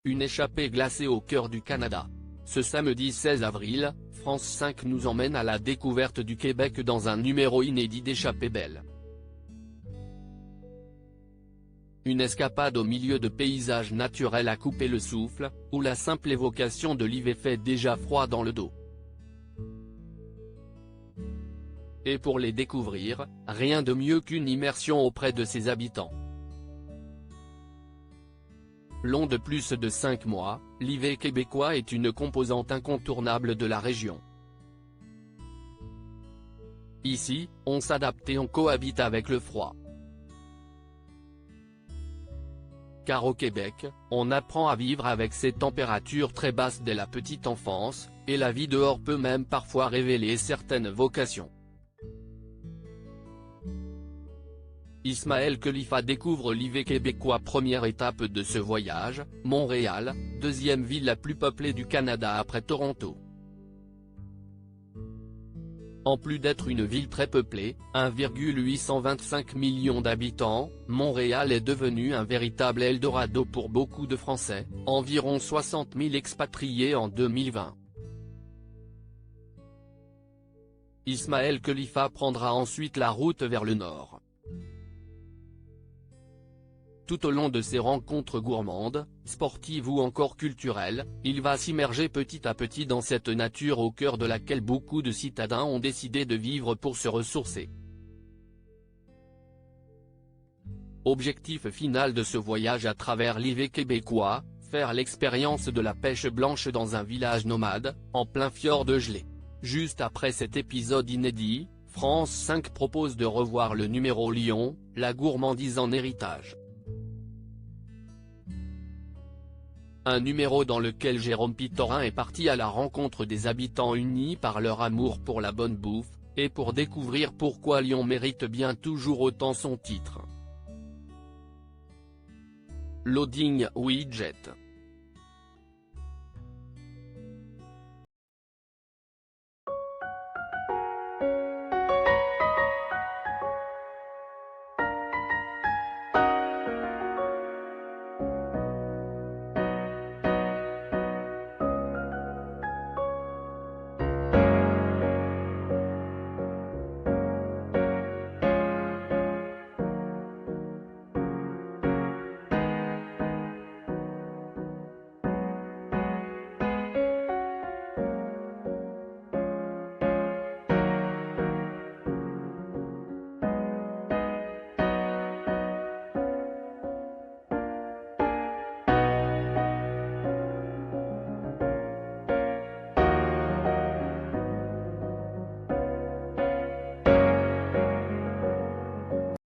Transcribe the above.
une échappée glacée au cœur du Canada. Ce samedi 16 avril, France 5 nous emmène à la découverte du Québec dans un numéro inédit d'Échappée belle. Une escapade au milieu de paysages naturels à couper le souffle, où la simple évocation de l'hiver fait déjà froid dans le dos. Et pour les découvrir, rien de mieux qu'une immersion auprès de ses habitants. Long de plus de 5 mois, l'hiver québécois est une composante incontournable de la région. Ici, on s'adapte et on cohabite avec le froid. Car au Québec, on apprend à vivre avec ces températures très basses dès la petite enfance, et la vie dehors peut même parfois révéler certaines vocations. Ismaël Khalifa découvre l'hiver québécois. Première étape de ce voyage, Montréal, deuxième ville la plus peuplée du Canada après Toronto. En plus d'être une ville très peuplée, 1,825 millions d'habitants, Montréal est devenu un véritable Eldorado pour beaucoup de Français, environ 60 000 expatriés en 2020. Ismaël Khalifa prendra ensuite la route vers le nord. Tout au long de ses rencontres gourmandes, sportives ou encore culturelles, il va s'immerger petit à petit dans cette nature au cœur de laquelle beaucoup de citadins ont décidé de vivre pour se ressourcer. Objectif final de ce voyage à travers l'hiver québécois, faire l'expérience de la pêche blanche dans un village nomade, en plein fjord gelé. Juste après cet épisode inédit, France 5 propose de revoir le numéro Lyon, la gourmandise en héritage. Un numéro dans lequel Jérôme Pittorin est parti à la rencontre des habitants unis par leur amour pour la bonne bouffe, et pour découvrir pourquoi Lyon mérite bien toujours autant son titre. Loading Widget.